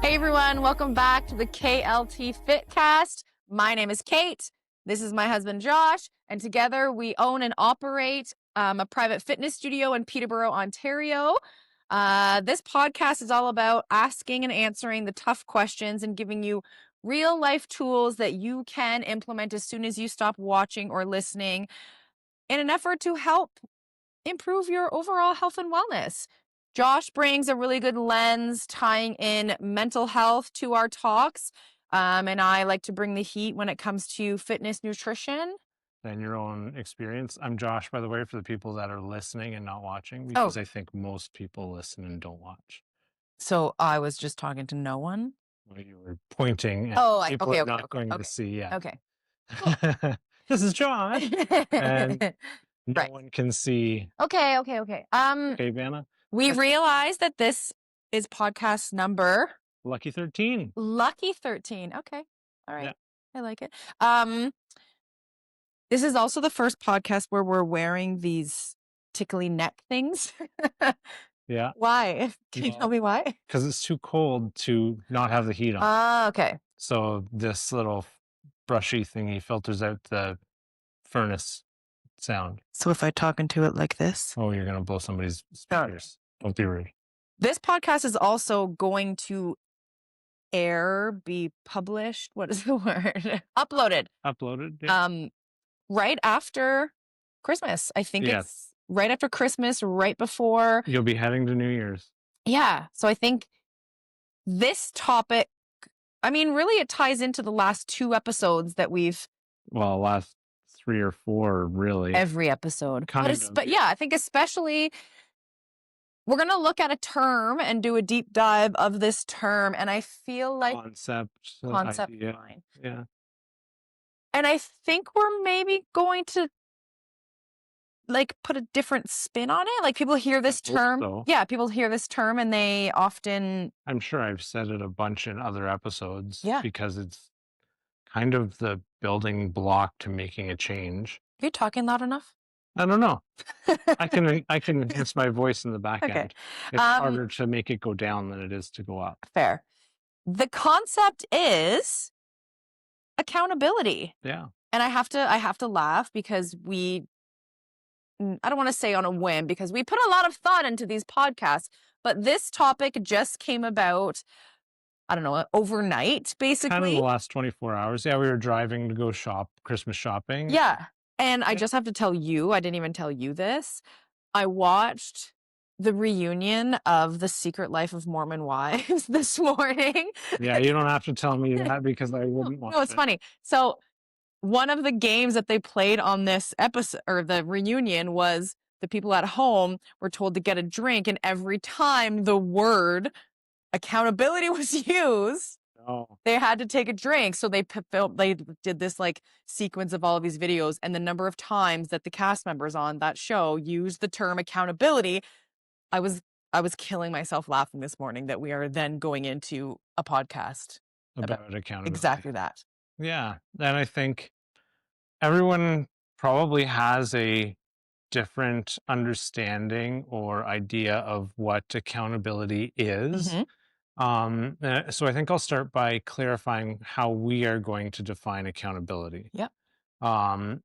Hey everyone, welcome back to the KLT Fitcast. My name is Kate. This is my husband Josh, and together we own and operate a private fitness studio in Peterborough, Ontario. This podcast is all about asking and answering the tough questions and giving you real life tools that you can implement as soon as you stop watching or listening in an effort to help improve your overall health and wellness. Josh brings a really good lens tying in mental health to our talks. And I like to bring the heat when it comes to fitness nutrition. And your own experience. I'm Josh, by the way, for the people that are listening and not watching, Oh, because I think most people listen and don't watch. so I was just talking to no one. Well, you were pointing, and Oh, people okay, are okay, not okay, going to okay, see yet. okay. This is Josh, and no Right. one can see. Okay. Okay, Vanna. We realized that this is podcast number Lucky 13. Lucky 13. Okay. All right. Yeah. I like it. This is also the first podcast where we're wearing these tickly neck things. Yeah. Why? Can you tell me why? Because it's too cold to not have the heat on. Okay. So this little brushy thingy filters out the furnace sound. So if I talk into it like this? Oh, you're going to blow somebody's speakers. Don't be rude. This podcast is also going to be published. What is the word? Uploaded. Uploaded? Yeah. Right after Christmas. I think Yes. it's right after Christmas, right before. You'll be heading to New Year's. Yeah. So I think this topic, I mean, really it ties into the last 2 episodes that we've. Well, last 3 or 4, really. Every episode. Kind of, But yeah, I think especially we're going to look at a term and do a deep dive of this term. And I feel like concept idea. line. Yeah. And I think we're maybe going to like put a different spin on it. Like people hear this term. So. Yeah, people hear this term and they often. I'm sure I've said it a bunch in other episodes. Yeah. Because it's kind of the building block to making a change. Are you talking loud enough? I don't know. I can enhance my voice in the back end. It's harder to make it go down than it is to go up. Fair. The concept is accountability. Yeah. And I have to laugh because I don't want to say on a whim because we put a lot of thought into these podcasts, but this topic just came about, I don't know, overnight, basically. Kind of the last 24 hours. Yeah, we were driving to go Christmas shopping. Yeah. And I just have to tell you, I didn't even tell you this. I watched the reunion of The Secret Life of Mormon Wives this morning. Yeah, you don't have to tell me that because I wouldn't watch it. No, it's funny. So one of the games that they played on this episode or the reunion was the people at home were told to get a drink, and every time the word accountability was used, they had to take a drink. So they did this like sequence of all of these videos, and the number of times that the cast members on that show used the term accountability, I was killing myself laughing this morning that we are then going into a podcast about accountability. Exactly that. Yeah. And I think everyone probably has a different understanding or idea of what accountability is. Mm-hmm. So I think I'll start by clarifying how we are going to define accountability. Yeah.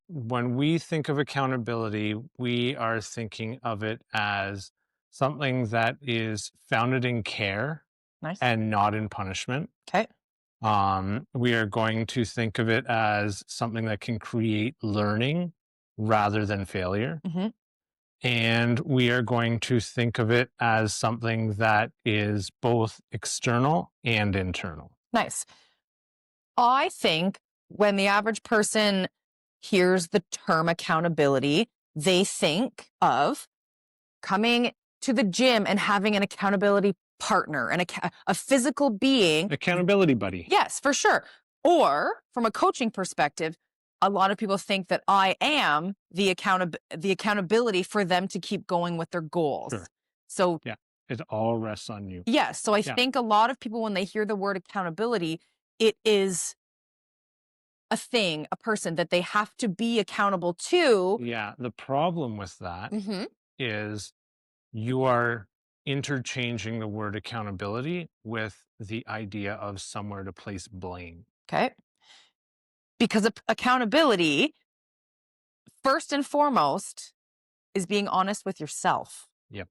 When we think of accountability, we are thinking of it as something that is founded in care. Nice. And not in punishment. Okay. We are going to think of it as something that can create learning rather than failure. Mm-hmm. And we are going to think of it as something that is both external and internal. Nice. I think when the average person hears the term accountability, they think of coming to the gym and having an accountability partner and a physical being. Accountability buddy. Yes, for sure. Or from a coaching perspective, a lot of people think that I am the accountability for them to keep going with their goals. Sure. So yeah, it all rests on you. Yes. So I think a lot of people, when they hear the word accountability, it is a thing, a person that they have to be accountable to. Yeah. The problem with that is you are interchanging the word accountability with the idea of somewhere to place blame. Okay. Because accountability, first and foremost, is being honest with yourself. Yep.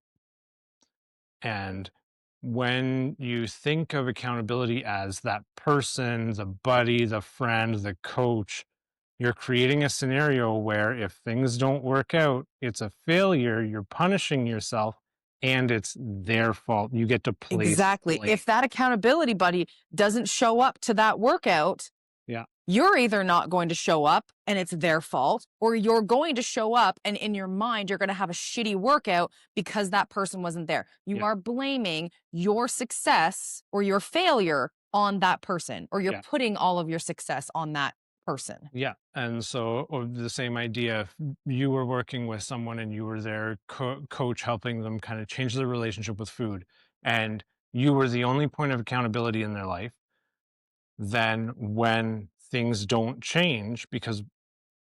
And when you think of accountability as that person, the buddy, the friend, the coach, you're creating a scenario where if things don't work out, it's a failure, you're punishing yourself, and it's their fault. You get to place Exactly. blame. If that accountability buddy doesn't show up to that workout, Yeah. you're either not going to show up and it's their fault, or you're going to show up and in your mind, you're going to have a shitty workout because that person wasn't there. You Yeah. are blaming your success or your failure on that person, or you're Yeah. putting all of your success on that person. Yeah. And so, or the same idea, if you were working with someone and you were their coach helping them kind of change their relationship with food, and you were the only point of accountability in their life, then when things don't change, because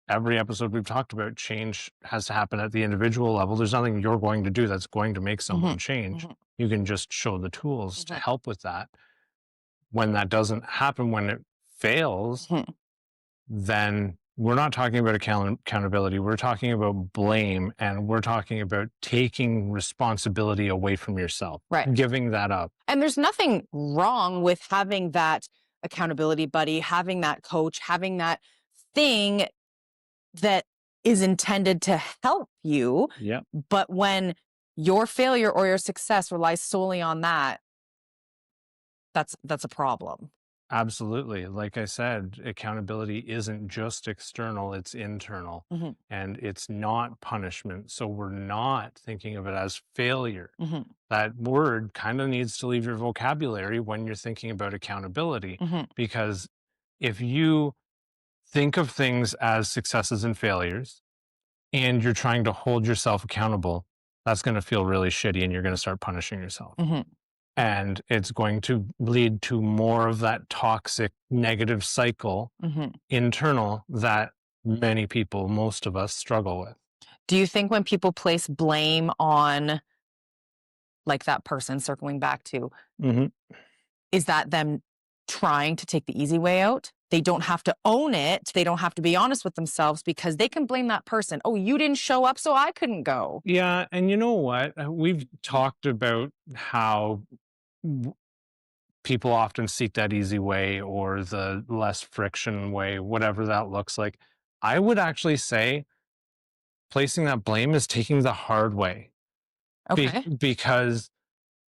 every episode we've talked about, change has to happen at the individual level. There's nothing you're going to do that's going to make someone change. You can just show the tools to help with that. When that doesn't happen, when it fails, then we're not talking about accountability. We're talking about blame, and we're talking about taking responsibility away from yourself, Right. giving that up. And there's nothing wrong with having that accountability buddy, having that coach, having that thing that is intended to help you. Yeah. But when your failure or your success relies solely on that, that's a problem. Absolutely. Like I said, accountability isn't just external, it's internal, and it's not punishment. So we're not thinking of it as failure. That word kind of needs to leave your vocabulary when you're thinking about accountability, because if you think of things as successes and failures and you're trying to hold yourself accountable, that's going to feel really shitty and you're going to start punishing yourself. And it's going to lead to more of that toxic negative cycle internal that many people, most of us, struggle with. Do you think when people place blame on, like, that person, circling back to, is that them trying to take the easy way out? They don't have to own it. They don't have to be honest with themselves, because they can blame that person. Oh, you didn't show up, so I couldn't go. Yeah. And you know what? We've talked about how people often seek that easy way or the less friction way, whatever that looks like. I would actually say placing that blame is taking the hard way. Okay. Because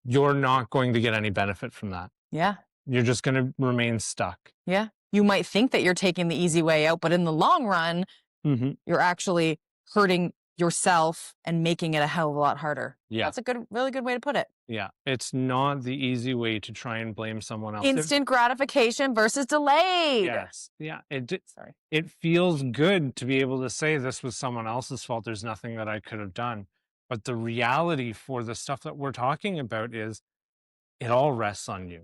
you're not going to get any benefit from that. Yeah. You're just going to remain stuck. Yeah. You might think that you're taking the easy way out, but in the long run, you're actually hurting yourself and making it a hell of a lot harder. Yeah. That's a really good way to put it. Yeah. It's not the easy way to try and blame someone else. Instant gratification versus delayed. Yes. Yeah. Sorry. It feels good to be able to say this was someone else's fault. There's nothing that I could have done. But the reality for the stuff that we're talking about is it all rests on you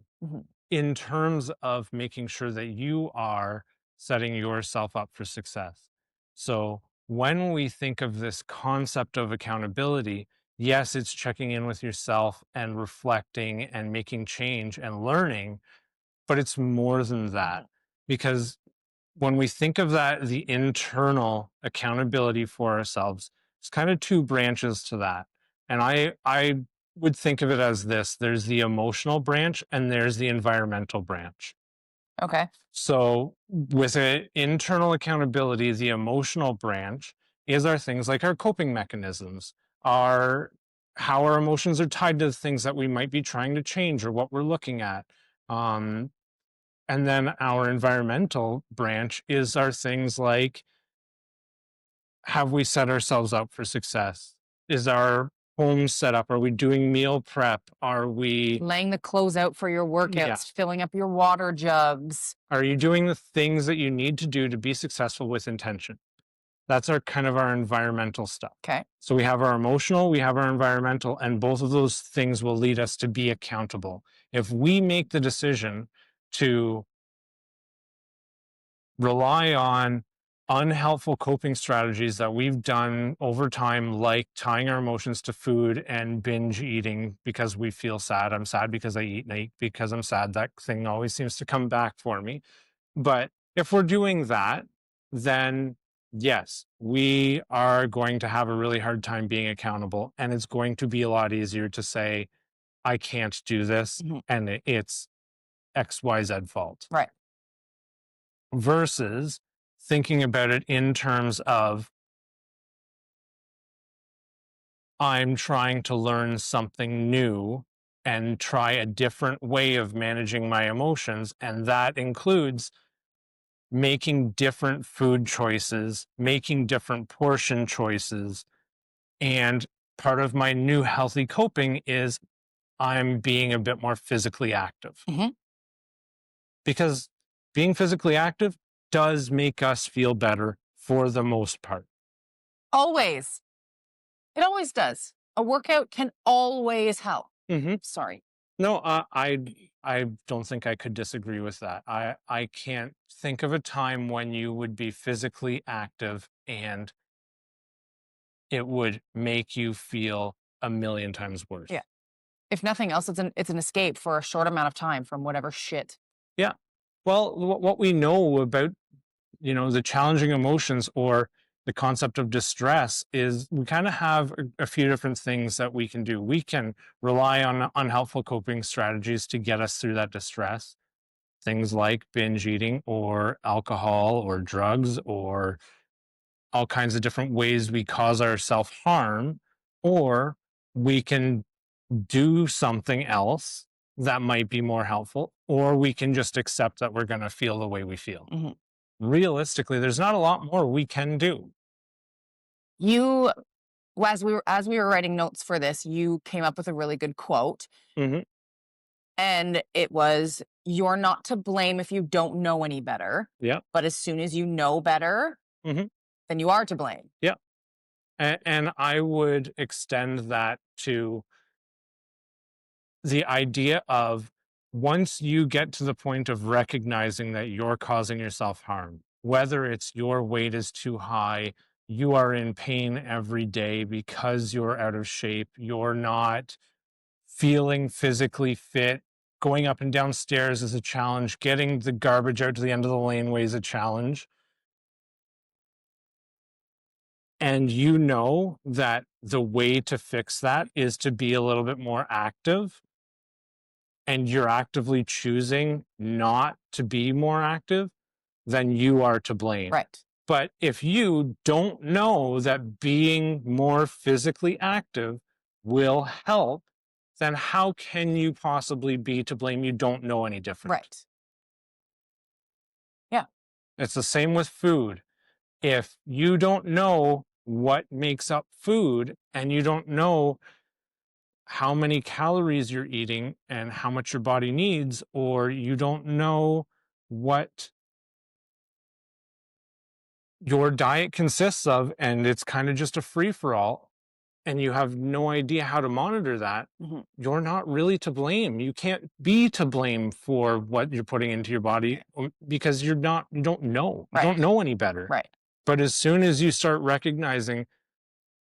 in terms of making sure that you are setting yourself up for success. So when we think of this concept of accountability, yes, it's checking in with yourself and reflecting and making change and learning, but it's more than that. Because when we think of that, the internal accountability for ourselves, it's kind of two branches to that. And I would think of it as this: there's the emotional branch and there's the environmental branch. Okay. So with an internal accountability, the emotional branch is our things like our coping mechanisms, how our emotions are tied to the things that we might be trying to change or what we're looking at. And then our environmental branch is our things like, have we set ourselves up for success? Is our home set up? Are we doing meal prep? Are we laying the clothes out for your workouts, filling up your water jugs? Are you doing the things that you need to do to be successful with intention? That's our kind of our environmental stuff. Okay. So we have our emotional, we have our environmental, and both of those things will lead us to be accountable. If we make the decision to rely on unhelpful coping strategies that we've done over time, like tying our emotions to food and binge eating because we feel sad. I'm sad because I eat, and I eat because I'm sad. That thing always seems to come back for me. But if we're doing that, then yes, we are going to have a really hard time being accountable. And it's going to be a lot easier to say, I can't do this. And it's XYZ fault. Right. Versus thinking about it in terms of, I'm trying to learn something new and try a different way of managing my emotions. And that includes making different food choices, making different portion choices. And part of my new healthy coping is I'm being a bit more physically active. Because being physically active does make us feel better for the most part. Always. It always does. A workout can always help. Sorry. No, I don't think I could disagree with that. I can't think of a time when you would be physically active and it would make you feel a million times worse. Yeah. If nothing else, it's an escape for a short amount of time from whatever shit. Yeah. Well, what we know about, the challenging emotions or the concept of distress is we kind of have a few different things that we can do. We can rely on unhelpful coping strategies to get us through that distress. Things like binge eating or alcohol or drugs or all kinds of different ways we cause ourselves harm, or we can do something else that might be more helpful, or we can just accept that we're going to feel the way we feel. Realistically, there's not a lot more we can do. You, as we were writing notes for this, you came up with a really good quote. And it was, you're not to blame if you don't know any better. Yeah. But as soon as you know better, then you are to blame. Yeah. And I would extend that to the idea of, once you get to the point of recognizing that you're causing yourself harm, whether it's your weight is too high, you are in pain every day because you're out of shape, you're not feeling physically fit, going up and down stairs is a challenge, getting the garbage out to the end of the laneway is a challenge. And you know that the way to fix that is to be a little bit more active, and you're actively choosing not to be more active, then you are to blame. Right. But if you don't know that being more physically active will help, then how can you possibly be to blame? You don't know any different. Right. Yeah. It's the same with food. If you don't know what makes up food and you don't know how many calories you're eating and how much your body needs, or you don't know what your diet consists of, and it's kind of just a free for all, and you have no idea how to monitor that, you're not really to blame. You can't be to blame for what you're putting into your body because you don't know. You don't know any better. Right. But as soon as you start recognizing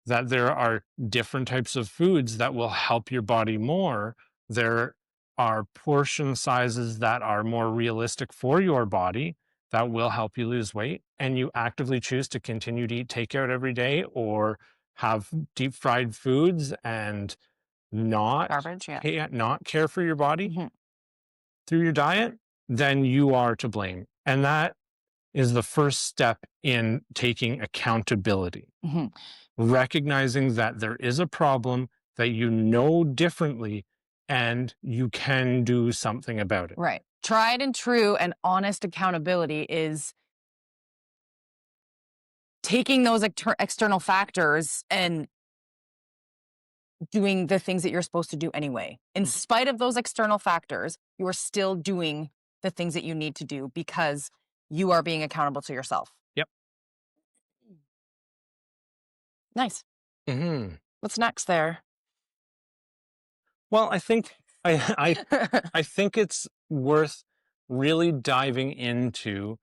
that there are different types of foods that will help your body more, there are portion sizes that are more realistic for your body that will help you lose weight, and you actively choose to continue to eat takeout every day or have deep fried foods and not Garbage. Yeah. not care for your body through your diet, then you are to blame. And that is the first step in taking accountability. Recognizing that there is a problem, that you know differently, and you can do something about it. Right. Tried and true and honest accountability is taking those external factors and doing the things that you're supposed to do anyway. In spite of those external factors, you are still doing the things that you need to do because you are being accountable to yourself. Yep. Nice. What's next there? Well, I think I think it's worth really diving into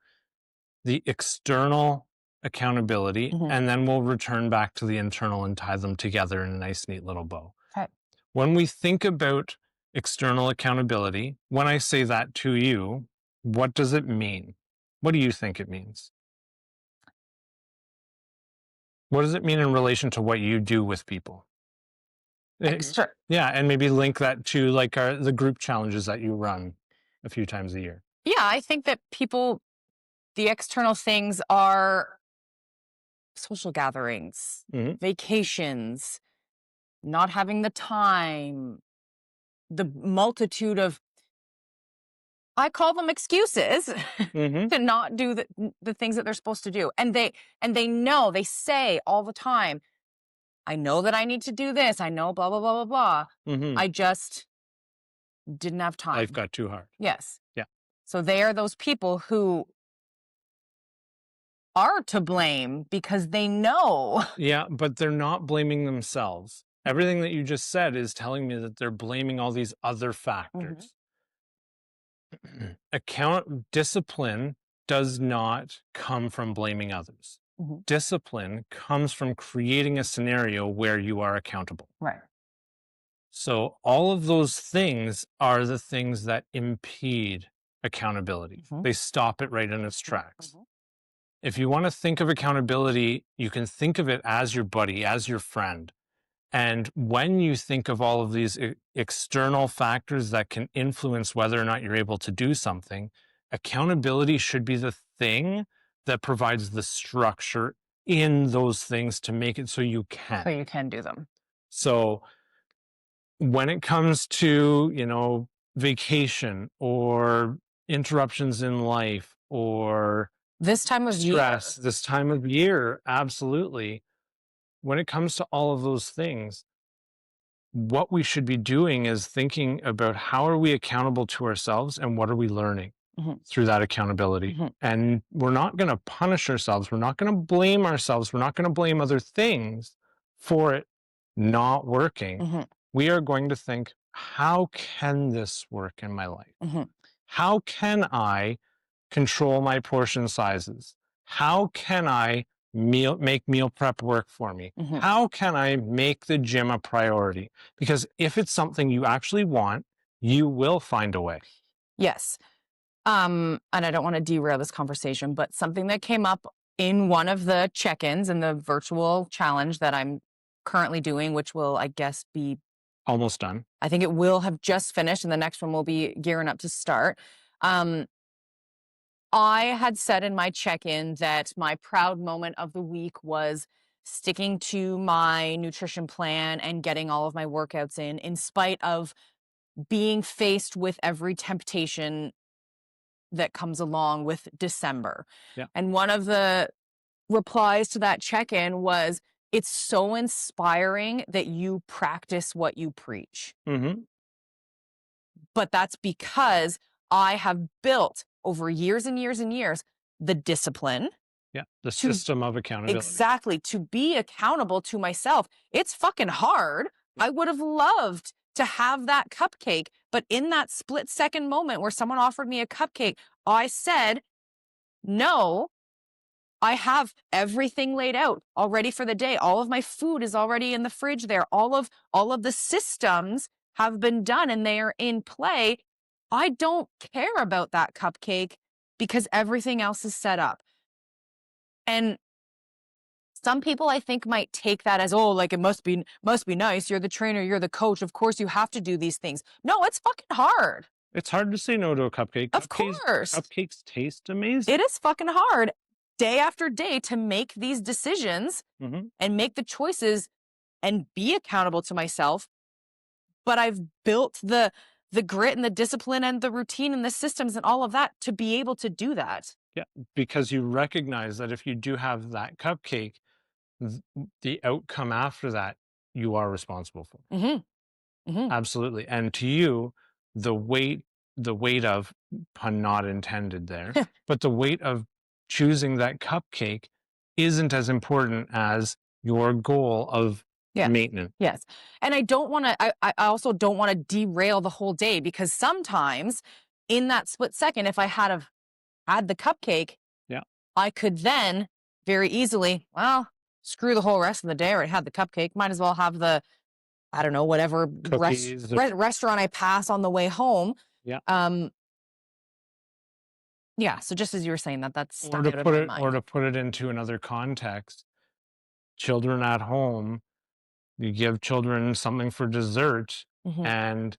the external accountability, and then we'll return back to the internal and tie them together in a nice, neat little bow. Okay. When we think about external accountability, when I say that to you, what does it mean? What do you think it means? What does it mean in relation to what you do with people? Extra. Yeah, and maybe link that to like the group challenges that you run a few times a year. Yeah, I think that the external things are social gatherings, vacations, not having the time, the multitude of, I call them excuses to not do the things that they're supposed to do. And they know, they say all the time, I know that I need to do this. I know blah, blah, blah, blah, blah. I just didn't have time. Life got too hard. Yes. Yeah. So they are those people who are to blame because they know. Yeah, but they're not blaming themselves. Everything that you just said is telling me that they're blaming all these other factors. Discipline does not come from blaming others. Discipline comes from creating a scenario where you are accountable. Right. So all of those things are the things that impede accountability. They stop it right in its tracks. If you want to think of accountability, you can think of it as your buddy, as your friend. And when you think of all of these external factors that can influence whether or not you're able to do something, accountability should be the thing that provides the structure in those things to make it so you can. So you can do them. So when it comes to, vacation or interruptions in life or this time of stress, year. this time of year, absolutely. When it comes to all of those things, what we should be doing is thinking about how are we accountable to ourselves and what are we learning through that accountability. And we're not going to punish ourselves. We're not going to blame ourselves. We're not going to blame other things for it not working. We are going to think, how can this work in my life? How can I control my portion sizes? How can I make meal prep work for me? How can I make the gym a priority? Because if it's something you actually want, you will find a way. Yes. And I don't want to derail this conversation, but something that came up in one of the check-ins in the virtual challenge that I'm currently doing, which will, I guess, be almost done. I think it will have just finished, and the next one will be gearing up to start. I had said in my check-in that my proud moment of the week was sticking to my nutrition plan and getting all of my workouts in spite of being faced with every temptation that comes along with December. Yeah. And one of the replies to that check-in was, it's so inspiring that you practice what you preach. But that's because I have built over years and years and years the discipline. Yeah, the system of accountability. Exactly, to be accountable to myself. It's fucking hard. I would have loved to have that cupcake, but in that split-second moment where someone offered me a cupcake, I said, no, I have everything laid out already for the day. All of my food is already in the fridge there. All of the systems have been done and they are in play. I don't care about that cupcake because everything else is set up. And some people I think might take that as, oh, like it must be nice. You're the trainer, you're the coach. Of course you have to do these things. No, it's fucking hard. It's hard to say no to a cupcake. Of course. Cupcakes taste amazing. It is fucking hard day after day to make these decisions and make the choices and be accountable to myself. But I've built the grit and the discipline and the routine and the systems and all of that to be able to do that. Yeah, because you recognize that if you do have that cupcake, the outcome after that, you are responsible for. Absolutely. And to you, the weight of, pun not intended there, but the weight of choosing that cupcake isn't as important as your goal of maintenance. Yes. And I don't want to, I also don't want to derail the whole day, because sometimes in that split second, if I had the cupcake, I could then very easily, well, screw the whole rest of the day. I already had the cupcake. Might as well have the, I don't know, whatever Cookies. restaurant I pass on the way home. Yeah. Yeah. So just as you were saying that, that's Or stuck out in my mind. to put it into another context, children at home, you give children something for dessert, Mhm. and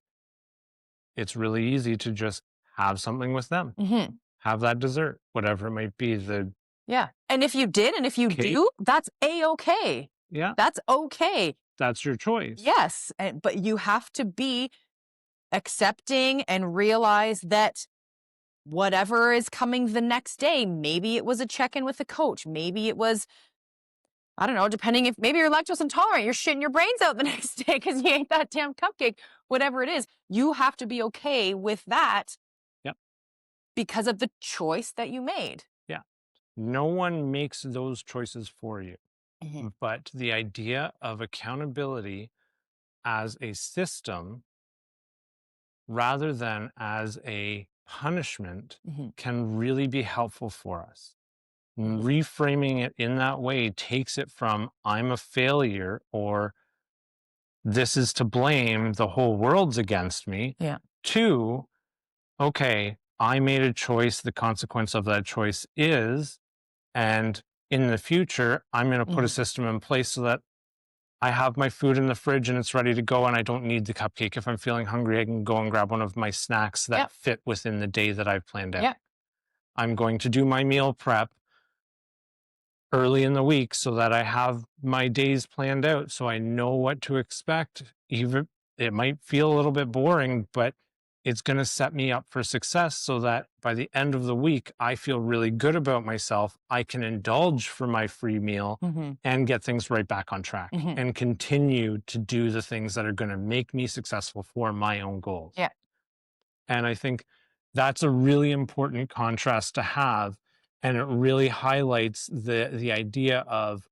it's really easy to just have something with them. Mhm. Have that dessert, whatever it might be. The Yeah. And if you did, and if you cake, do, that's a-okay. yeah, That's okay. that's your choice. Yes. But you have to be accepting and realize that whatever is coming the next day, maybe it was a check-in with a coach. Maybe it was, I don't know, depending if maybe you're lactose intolerant, you're shitting your brains out the next day because you ate that damn cupcake, whatever it is. You have to be okay with that. Yep. Because of the choice that you made. Yeah. No one makes those choices for you. Mhm. But the idea of accountability as a system rather than as a punishment Mhm. can really be helpful for us. Mhm. Reframing it in that way takes it from I'm a failure or this is to blame, the whole world's against me, Yeah. to okay, I made a choice, the consequence of that choice is, and in the future, I'm going to put a Mhm. system in place so that I have my food in the fridge and it's ready to go, and I don't need the cupcake. If I'm feeling hungry, I can go and grab one of my snacks that Yep. fit within the day that I've planned out. Yep. I'm going to do my meal prep early in the week so that I have my days planned out so I know what to expect. Even it might feel a little bit boring, but it's going to set me up for success so that by the end of the week, I feel really good about myself. I can indulge for my free meal Mhm. and get things right back on track Mhm. and continue to do the things that are going to make me successful for my own goals. Yeah. And I think that's a really important contrast to have. And it really highlights the idea of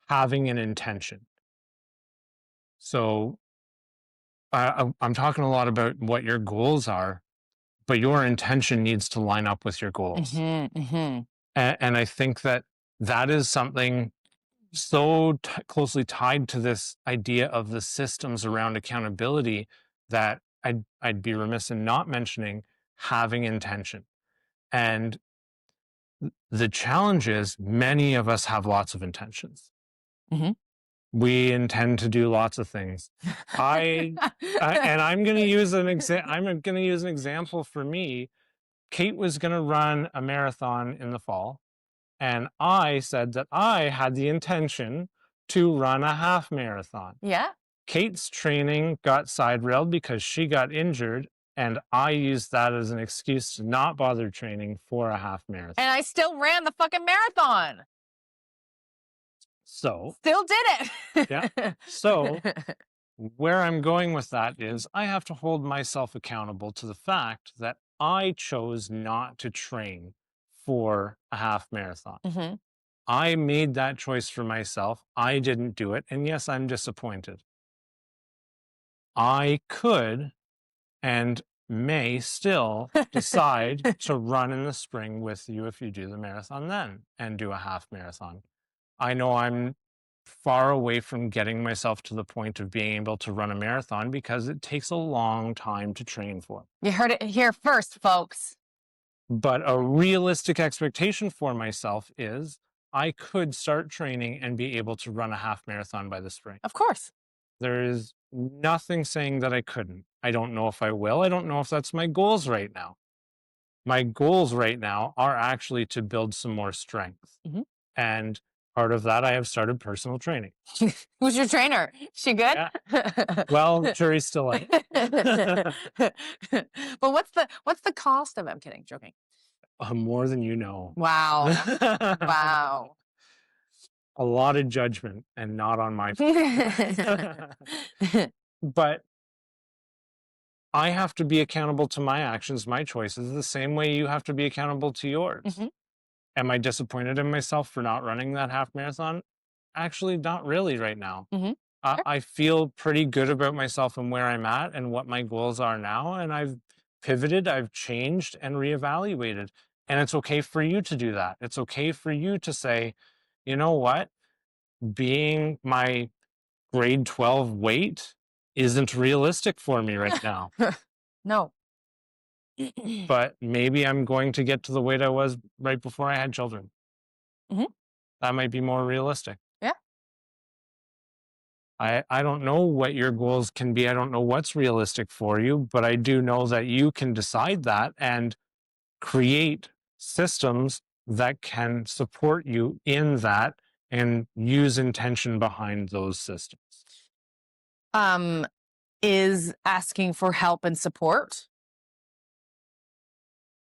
having an intention. So I'm talking a lot about what your goals are, but your intention needs to line up with your goals. Mhm. Mhm. And I think that that is something so closely tied to this idea of the systems around accountability that I'd be remiss in not mentioning having intention. And the challenge is many of us have lots of intentions. Mhm. We intend to do lots of things. I and I'm going to use I'm going to use an example for me. Kate was going to run a marathon in the fall, and I said that I had the intention to run a half marathon. Yeah. Kate's training got side railed because she got injured, and I used that as an excuse to not bother training for a half marathon. And I still ran the fucking marathon. So, Still did it. yeah. So, where I'm going with that is I have to hold myself accountable to the fact that I chose not to train for a half marathon. Mhm. I made that choice for myself. I didn't do it. And yes, I'm disappointed. I could and may still decide to run in the spring with you if you do the marathon then and do a half marathon. I know I'm far away from getting myself to the point of being able to run a marathon because it takes a long time to train for. You heard it here first, folks. But a realistic expectation for myself is I could start training and be able to run a half marathon by the spring. Of course. There is nothing saying that I couldn't. I don't know if I will. I don't know if that's my goals right now. My goals right now are actually to build some more strength. Mhm. And part of that, I have started personal training. Who's your trainer? She good? Yeah. Well, jury's still out. But what's the cost of it? I'm kidding, joking. More than you know. Wow. Wow. A lot of judgment and not on my part. But I have to be accountable to my actions, my choices, the same way you have to be accountable to yours. Mhm. Am I disappointed in myself for not running that half marathon? Actually, not really right now. Mhm. Sure. I feel pretty good about myself and where I'm at and what my goals are now. And I've pivoted, I've changed and reevaluated. And it's okay for you to do that. It's okay for you to say, you know what? Being my grade 12 weight isn't realistic for me right now. No. But maybe I'm going to get to the weight I was right before I had children. Mhm. That might be more realistic. Yeah. I don't know what your goals can be. I don't know what's realistic for you, but I do know that you can decide that and create systems that can support you in that and use intention behind those systems. Um, is asking for help and support.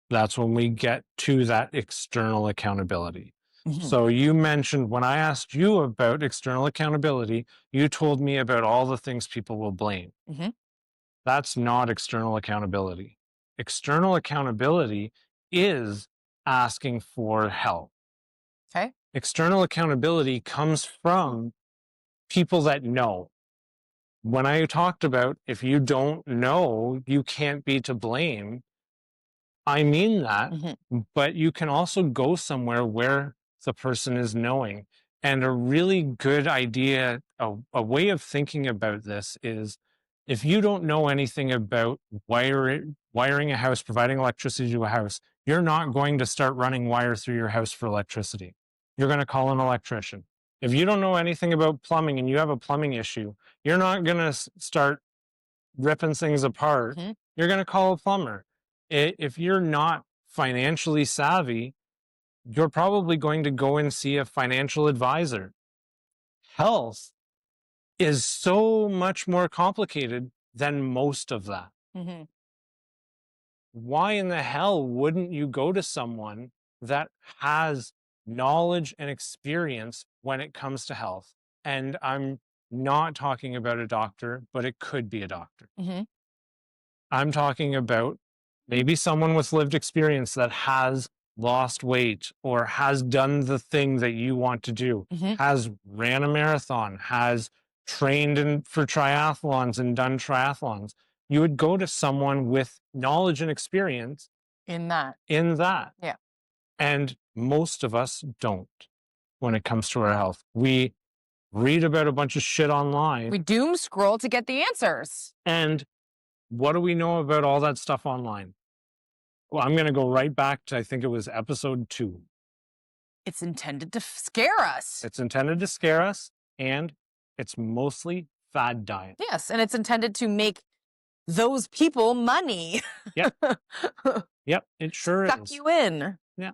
That's when we get to that external accountability. Mhm. So you mentioned when I asked you about external accountability, you told me about all the things people will blame. Mhm. That's not external accountability. External accountability is asking for help. Okay. External accountability comes from people that know. When I talked about if you don't know, you can't be to blame, I mean that, Mhm. but you can also go somewhere where the person is knowing. And a really good idea, a way of thinking about this is if you don't know anything about wiring a house, providing electricity to a house, you're not going to start running wire through your house for electricity. You're going to call an electrician. If you don't know anything about plumbing and you have a plumbing issue, you're not going to start ripping things apart. Mhm. You're going to call a plumber. If you're not financially savvy, you're probably going to go and see a financial advisor. Health is so much more complicated than most of that. Mhm. Why in the hell wouldn't you go to someone that has knowledge and experience when it comes to health? And I'm not talking about a doctor, but it could be a doctor. Mhm. I'm talking about maybe someone with lived experience that has lost weight or has done the thing that you want to do, Mhm. has ran a marathon, has trained for triathlons and done triathlons. You would go to someone with knowledge and experience In that. in that. Yeah. And most of us don't when it comes to our health. We read about a bunch of shit online. We doom scroll to get the answers. And what do we know about all that stuff online? Well, I'm going to go right back to, I think it was episode 2. It's intended to scare us. It's intended to scare us, and it's mostly fad diet. Yes, and it's intended to make those people money. Yep. Yep, it sure Suck is. you in. Yeah.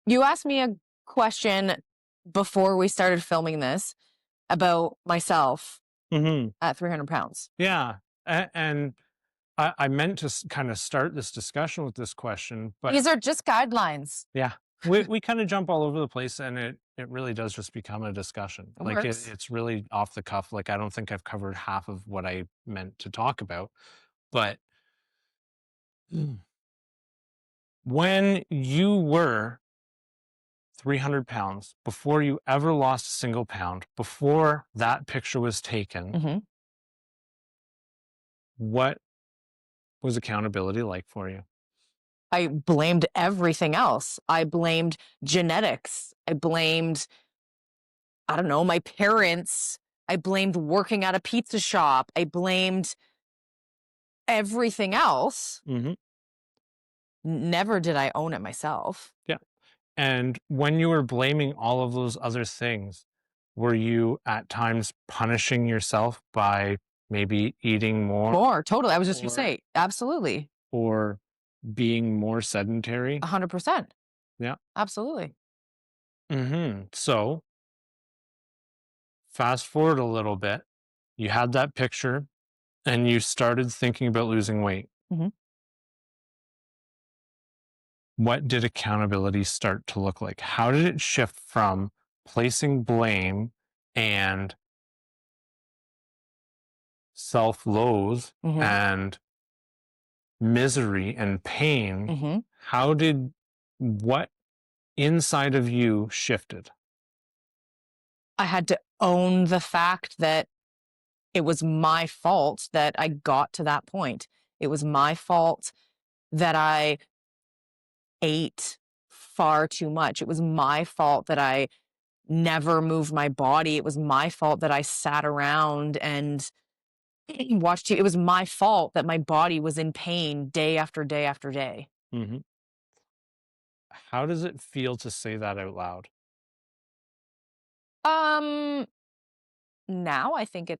You asked me a question before we started filming this about myself hmm at 300 pounds. Yeah. And I meant to kind of start this discussion with this question, but These are just guidelines. yeah, we kind of jump all over the place, and it really does just become a discussion. It Like works. it's really off the cuff. Like I don't think I've covered half of what I meant to talk about, but when you were 300 pounds, before you ever lost a single pound, before that picture was taken, Mm-hmm. what was accountability like for you? I blamed everything else. I blamed genetics. I blamed, I don't know, my parents. I blamed working at a pizza shop. I blamed everything else. Mm-hmm. Never did I own it myself. Yeah. And when you were blaming all of those other things, were you at times punishing yourself by maybe eating more More, totally. I was just going to or, say, absolutely. or being more sedentary? 100%. Yeah. Absolutely. So fast forward a little bit, you had that picture and you started thinking about losing weight. Mm-hmm. What did accountability start to look like? How did it shift from placing blame and self loathe Mm-hmm. and misery and pain? Mm-hmm. How did what inside of you shifted? I had to own the fact that it was my fault that I got to that point. It was my fault that I ate far too much. It was my fault that I never moved my body. It was my fault that I sat around and watched TV. It was my fault that my body was in pain day after day after day. Hmm. How does it feel to say that out loud? Um, now I think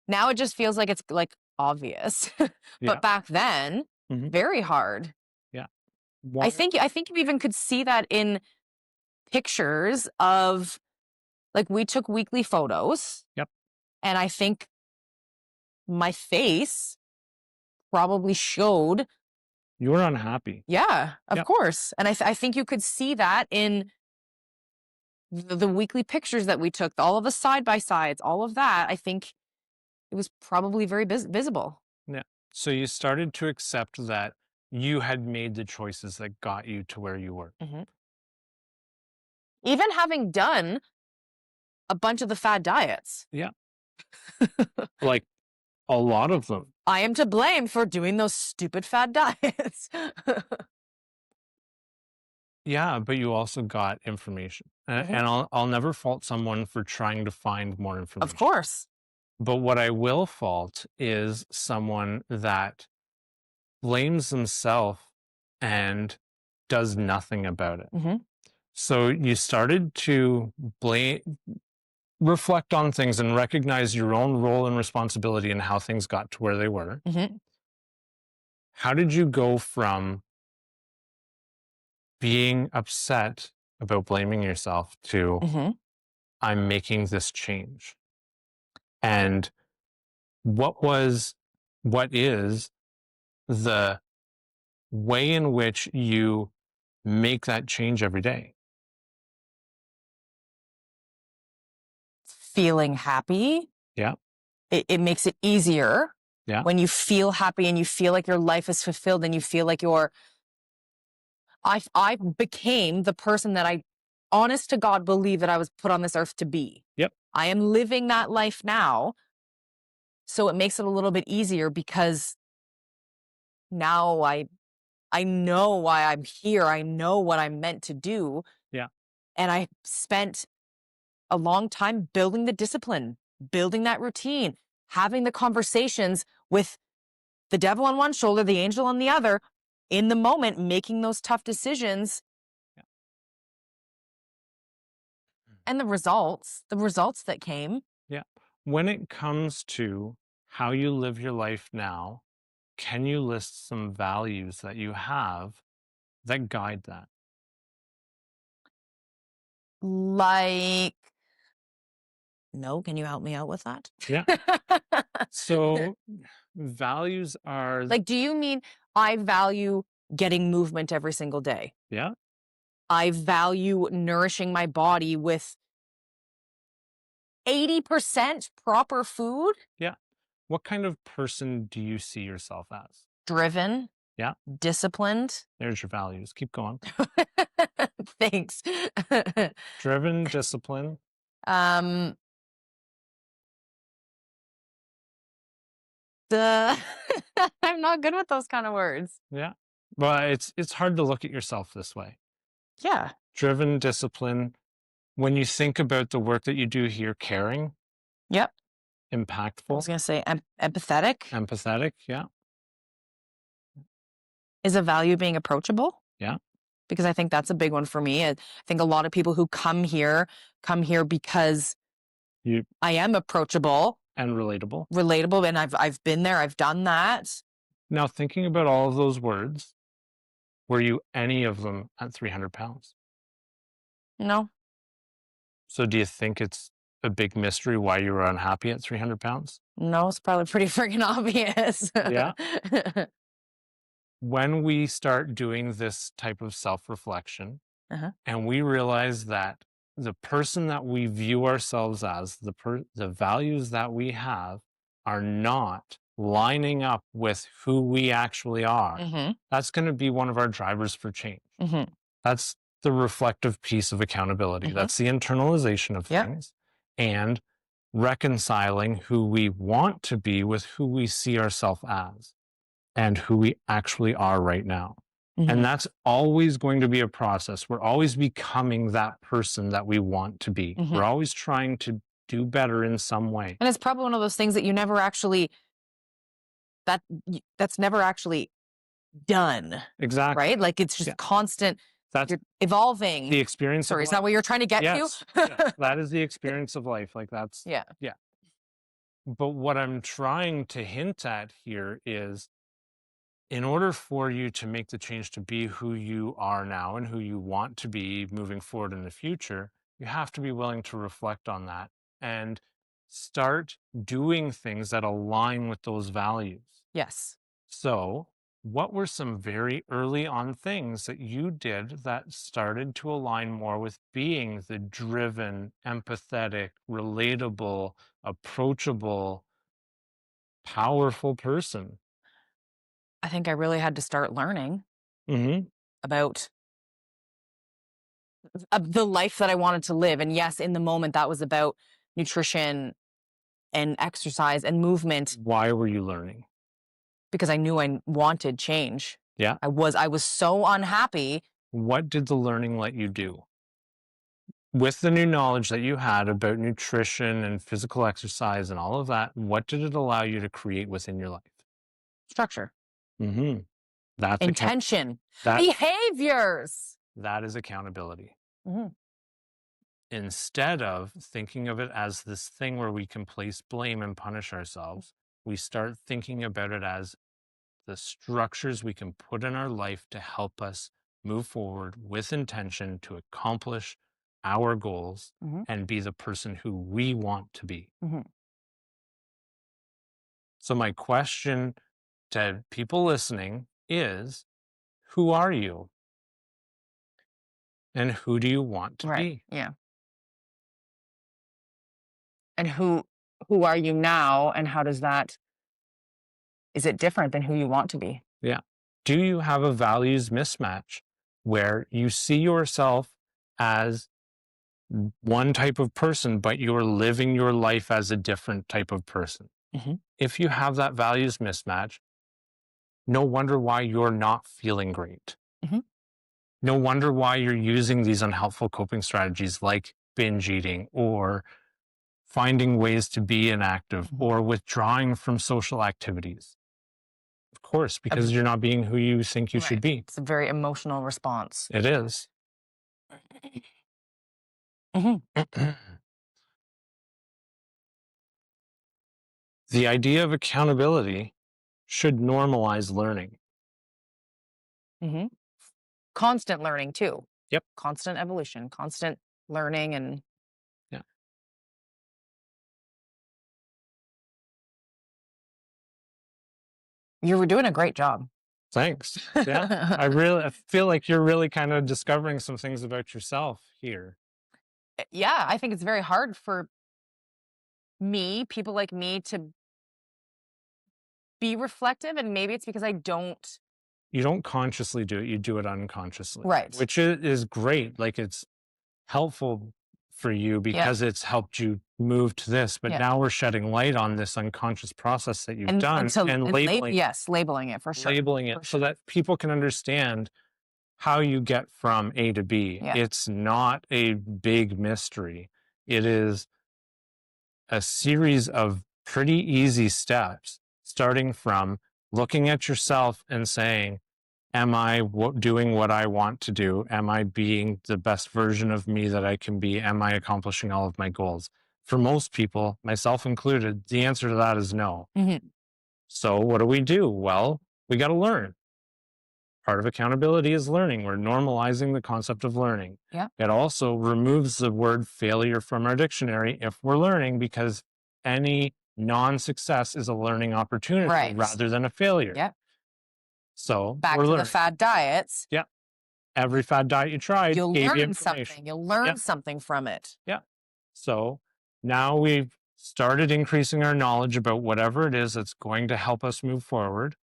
now it just feels like it's like obvious. But Yeah. back then, Hmm. very hard. Yeah. I Why? think I think you even could see that in pictures of, like, we took weekly photos, Yep. and I think my face probably showed. You were unhappy. Yeah, of Yep. course. And I think you could see that in the weekly pictures that we took, all of the side by sides, all of that. I think it was probably very visible. Yeah. So you started to accept that you had made the choices that got you to where you were. Mhm. Even having done a bunch of the fad diets, Yeah. Like a lot of them. I am to blame for doing those stupid fad diets. Yeah, but you also got information. Mhm. And I'll never fault someone for trying to find more Of information. course. But what I will fault is someone that blames themselves and does nothing about it. Mhm. So you started to blame, reflect on things and recognize your own role and responsibility in how things got to where they were. Mhm. How did you go from being upset about blaming yourself to Mhm. I'm making this change? And what was, what is the way in which you make that change every day? Feeling happy, Yeah. it makes it easier Yeah. when you feel happy and you feel like your life is fulfilled and you feel like I became the person that I, honest to God, believe that I was put on this earth to be. Yep. I am living that life now, so it makes it a little bit easier because now I know why I'm here. I know what I'm meant to do, Yeah. and I spent a long time building the discipline, building that routine, having the conversations with the devil on one shoulder, the angel on the other, in the moment, making those tough decisions. Yeah. And the results that came. Yeah. When it comes to how you live your life now, can you list some values that you have that guide that? Like, no, can you help me out with that? Yeah. So values are, Like, do you mean I value getting movement every single day? yeah. I value nourishing my body with 80% proper food, Yeah. What kind of person do you see yourself as? driven, Yeah. disciplined. There's your values. Keep going. Thanks. Driven, discipline. um, the I'm not good with those kind of words. Yeah. Well, it's hard to look at yourself this way. Yeah. Driven, discipline. When you think about the work that you do here, caring, Yep. I was impactful, gonna say empathetic. empathetic. Yeah. Is a value being approachable? Yeah. Because I think that's a big one for me. I think a lot of people who come here because You I am approachable, and relatable. relatable, and I've been there, I've done that. Now, thinking about all of those words, were you any of them at 300 pounds? No, So do you think it's a big mystery why you were unhappy at 300 pounds? no, it's probably pretty freaking obvious. Yeah. When we start doing this type of self reflection Uh-huh. and we realize that the person that we view ourselves as, the values that we have, are not lining up with who we actually are, Mm-hmm. that's going to be one of our drivers for change. Mm-hmm. That's the reflective piece of accountability. Mm-hmm. That's the internalization of Yep. things and reconciling who we want to be with who we see ourselves as and who we actually are right now. And that's always going to be a process. We're always becoming that person that we want to be. We're always trying to do better in some way. And it's probably one of those things that you never actually, that's never actually done. Exactly. Right? Like it's just constant. That's You're evolving. the experience. Sorry, is that what you're trying to get Yes. to? Yeah, that is the experience of life. Like that's, Yeah. yeah. But what I'm trying to hint at here is, in order for you to make the change to be who you are now and who you want to be moving forward in the future, you have to be willing to reflect on that and start doing things that align with those values. Yes. So, what were some very early on things that you did that started to align more with being the driven, empathetic, relatable, approachable, powerful person? I think I really had to start learning about the life that I wanted to live. And yes, in the moment, that was about nutrition and exercise and movement Why were you learning? because I knew I wanted change. Yeah. I was so unhappy. What did the learning let you do? With the new knowledge that you had about nutrition and physical exercise and all of that, what did it allow you to create within your life? Structure, That's intention, that behaviors. that is accountability. Mhm. Instead of thinking of it as this thing where we can place blame and punish ourselves, we start thinking about it as the structures we can put in our life to help us move forward with intention to accomplish our goals and be the person who we want to be. So, my question to people listening is, who are you? And who do you want to be? Yeah. And who are you now, and how does that, is it different than who you want to be? Yeah. Do you have a values mismatch where you see yourself as one type of person, but you're living your life as a different type of person? If you have that values mismatch, no wonder why you're not feeling great. No wonder why you're using these unhelpful coping strategies like binge eating or finding ways to be inactive or withdrawing from social activities. Of course, because you're not being who you think you should be. It's a very emotional response. It is. The idea of accountability should normalize learning. Constant learning too. Yep. Constant evolution, constant learning, and yeah. You were doing a great job. Thanks. Yeah. I feel like you're really kind of discovering some things about yourself here. Yeah, I think it's very hard for people like me, to be reflective, and maybe it's because you don't consciously do it, you do it unconsciously. Right. Which is great. Like, it's helpful for you because it's helped you move to this, but now we're shedding light on this unconscious process that you've done and labeling labeling it for sure. Labeling it so that people can understand how you get from A to B. Yeah. It's not a big mystery. It is a series of pretty easy steps, starting from looking at yourself and saying, am I doing what I want to do? Am I being the best version of me that I can be? Am I accomplishing all of my goals? For most people, myself included, the answer to that is no. So what do? Well, we got to learn. Part of accountability is learning. We're normalizing the concept of learning. Yeah. It also removes the word failure from our dictionary if we're learning, because any non-success is a learning opportunity rather than a failure. Yeah. So back to the fad diets. Yeah. Every fad diet you tried You'll gave you learn information. something. You'll learn something from it. Yeah. So now we've started increasing our knowledge about whatever it is that's going to help us move forward.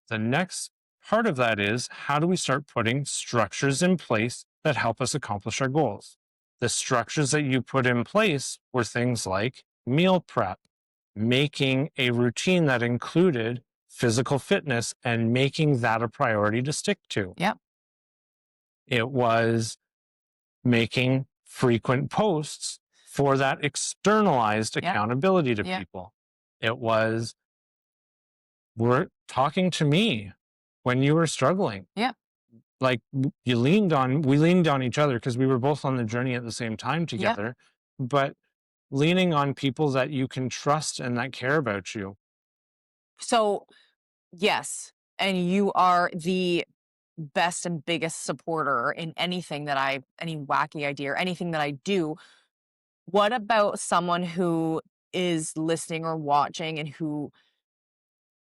The next part of that is, how do we start putting structures in place that help us accomplish our goals? The structures that you put in place were things like meal prep, making a routine that included physical fitness and making that a priority to stick to. Yep. It was making frequent posts for that externalized accountability to people. It was talking to me when you were struggling. Yeah. Like we leaned on each other because we were both on the journey at the same time together, but leaning on people that you can trust and that care about you. So, yes, and you are the best and biggest supporter in anything that any wacky idea or anything that I do. What about someone who is listening or watching and who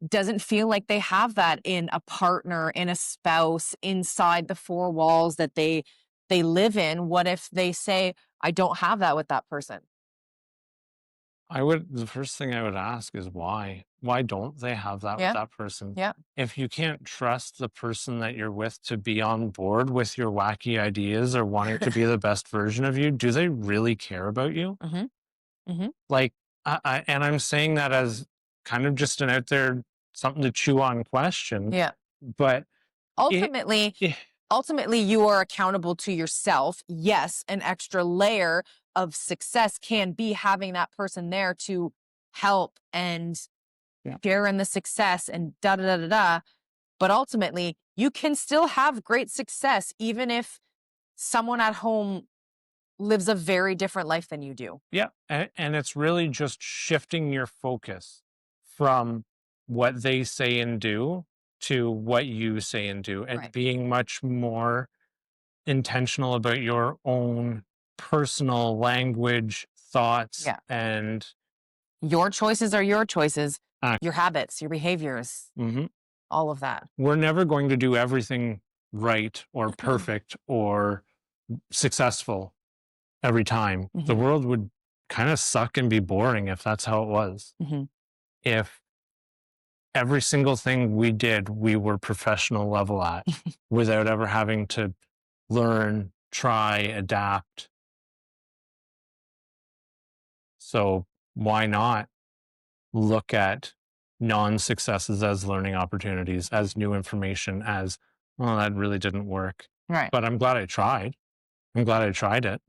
doesn't feel like they have that in a partner, in a spouse, inside the four walls that they live in? What if they say, I don't have that with that person? The first thing I would ask is why? Why don't they have that with that person? Yeah. If you can't trust the person that you're with to be on board with your wacky ideas or wanting to be the best version of you, do they really care about you? Mm-hmm. Mm-hmm. Like, and I'm saying that as kind of just an out there something to chew on question. Yeah. But Ultimately, it, ultimately you are accountable to yourself. Yes, an extra layer of success can be having that person there to help and share in the success and da da da da da. But ultimately, you can still have great success even if someone at home lives a very different life than you do. yeah. And it's really just shifting your focus from what they say and do to what you say and do, and being much more intentional about your own personal language, thoughts, and your choices are your choices, your habits, your behaviors, all of that. We're never going to do everything right or perfect or successful every time. The world would kind of suck and be boring if that's how it was. If every single thing we did, we were professional level at without ever having to learn, try, adapt. So why not look at non-successes as learning opportunities, as new information, as, well, that really didn't work. Right. But I'm glad I tried. I'm glad I tried it.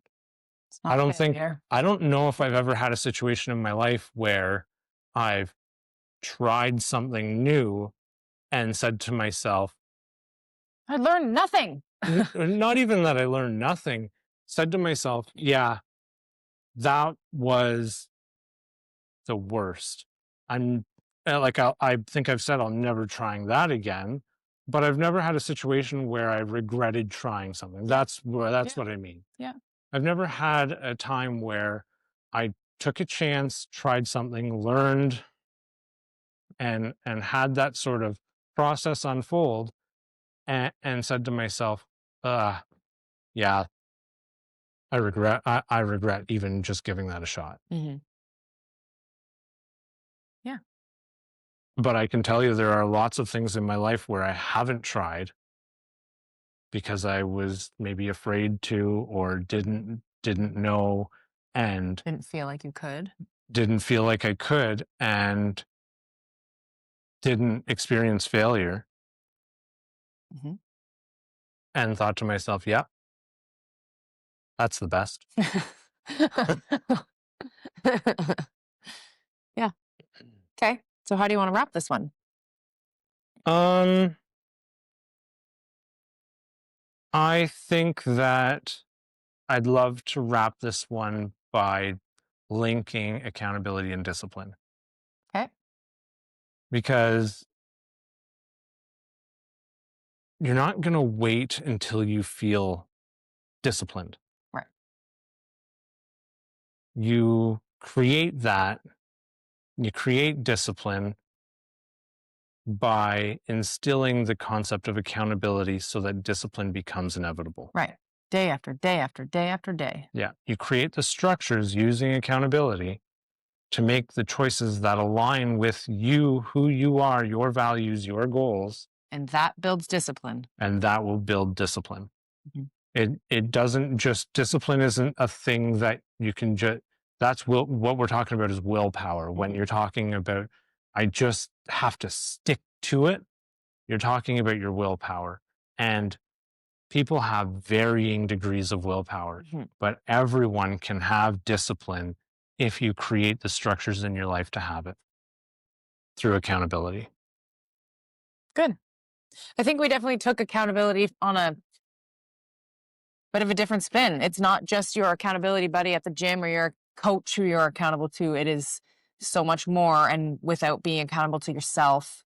I don't know if I've ever had a situation in my life where I've tried something new and said to myself, I learned nothing. not even that I learned nothing, said to myself, yeah, that was the worst. I'm I think I've said I'll never trying that again, but I've never had a situation where I regretted trying something. That's what I mean. Yeah. I've never had a time where I took a chance, tried something, learned, and had that sort of process unfold, and said to myself, yeah, I regret even just giving that a shot. Yeah. But I can tell you there are lots of things in my life where I haven't tried because I was maybe afraid to, or didn't know, and Didn't feel like you could. didn't feel like I could, and didn't experience failure, and thought to myself, yeah, that's the best. Yeah. Okay. So how do you want to wrap this one? I think that I'd love to wrap this one by linking accountability and discipline. Okay. Because you're not going to wait until you feel disciplined. Right. You create that, you create discipline by instilling the concept of accountability so that discipline becomes inevitable. Right. Day after day after day after day. Yeah. You create the structures using accountability to make the choices that align with you, who you are, your values, your goals. And that builds discipline. And that will build discipline. It doesn't just, discipline isn't a thing that you can just, what we're talking about is willpower. When you're talking about, I just have to stick to it, you're talking about your willpower. And people have varying degrees of willpower, but everyone can have discipline if you create the structures in your life to have it through accountability. Good. I think we definitely took accountability on a bit of a different spin. It's not just your accountability buddy at the gym or your coach who you're accountable to. It is so much more, and without being accountable to yourself.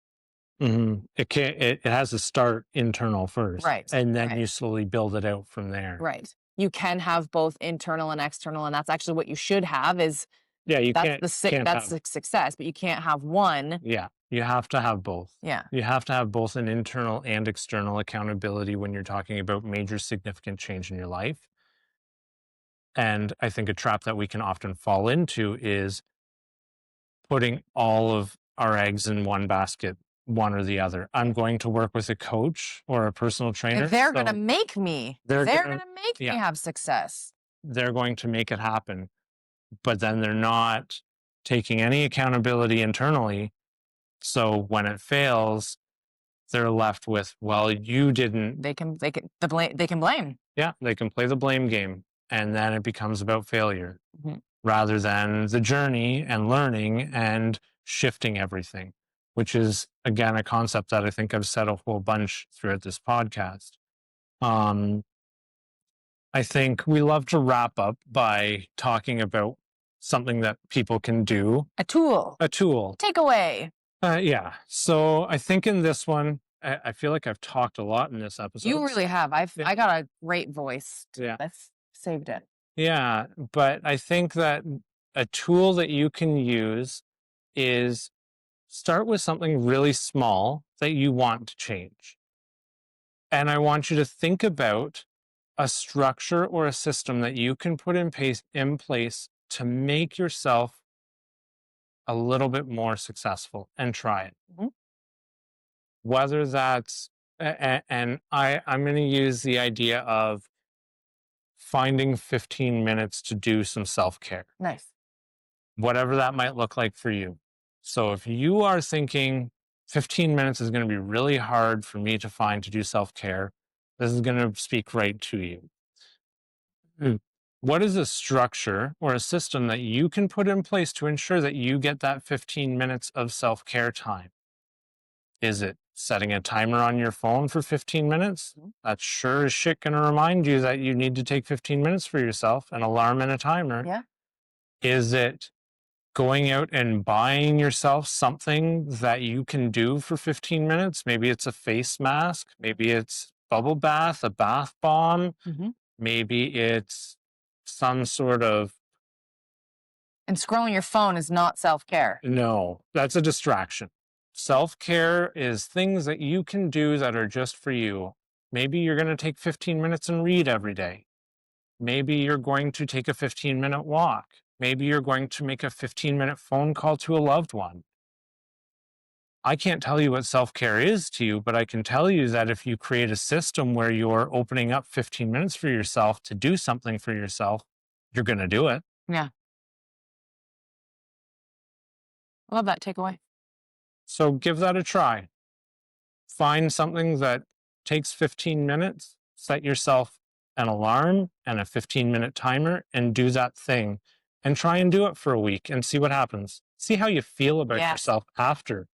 It has to start internal first, Right, and then right. you slowly build it out from there. Right. You can have both internal and external, and that's actually what you should have. Is Yeah, you that's can't the can't that's have. the success, but you can't have one. Yeah, you have to have both. Yeah. You have to have both an internal and external accountability when you're talking about major significant change in your life. And I think a trap that we can often fall into is putting all of our eggs in one basket, one or the other. I'm going to work with a coach or a personal trainer. They're gonna make me. They're gonna make me have success. They're going to make it happen, but then they're not taking any accountability internally. So when it fails, they're left with, well, you didn't. They can blame. Yeah, they can play the blame game, and then it becomes about failure rather than the journey and learning and shifting everything, which is, again, a concept that I think I've said a whole bunch throughout this podcast. I think we love to wrap up by talking about something that people can do. A tool. Takeaway. Yeah. So I think in this one, I feel like I've talked a lot in this episode. You really have. I got a great voice. That's saved it. Yeah. But I think that a tool that you can use is start with something really small that you want to change. And I want you to think about a structure or a system that you can put in place to make yourself a little bit more successful, and try it. Whether that's, and I'm going to use the idea of finding 15 minutes to do some self-care. Nice. Whatever that might look like for you. So if you are thinking 15 minutes is going to be really hard for me to find to do self-care, this is going to speak right to you. What is a structure or a system that you can put in place to ensure that you get that 15 minutes of self-care time? Is it setting a timer on your phone for 15 minutes? That's sure as shit going to remind you that you need to take 15 minutes for yourself, an alarm and a timer. Yeah. Is it going out and buying yourself something that you can do for 15 minutes? Maybe it's a face mask. Maybe it's bubble bath, a bath bomb. Maybe it's some sort of. And scrolling your phone is not self-care. No, that's a distraction. Self-care is things that you can do that are just for you. Maybe you're going to take 15 minutes and read every day. Maybe you're going to take a 15-minute walk. Maybe you're going to make a 15-minute phone call to a loved one. I can't tell you what self-care is to you, but I can tell you that if you create a system where you're opening up 15 minutes for yourself to do something for yourself, you're going to do it. Yeah. I love that takeaway. So give that a try. Find something that takes 15 minutes, set yourself an alarm and a 15-minute timer, and do that thing. And try and do it for a week and see what happens. See how you feel about yourself after.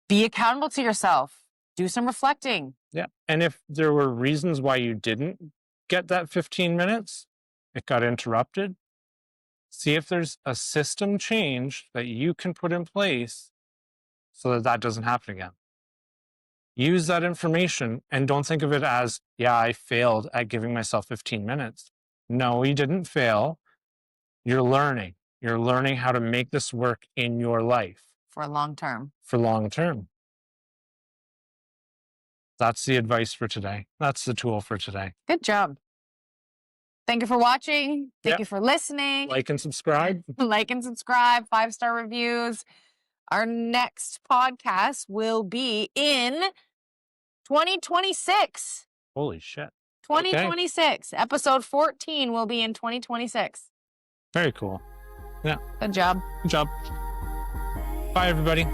Be accountable to yourself. Do some reflecting. Yeah. And if there were reasons why you didn't get that 15 minutes, it got interrupted, see if there's a system change that you can put in place so that that doesn't happen again. Use that information and don't think of it as, yeah, I failed at giving myself 15 minutes. No, you didn't fail. You're learning. You're learning how to make this work in your life. For long term. For long term. That's the advice for today. That's the tool for today. Good job. Thank you for watching. Thank you for listening. Like and subscribe. Like and subscribe. 5-star reviews. Our next podcast will be in 2026. Holy shit. 2026. Okay. Episode 14 will be in 2026. Very cool. Yeah. Good job. Good job. Bye, everybody.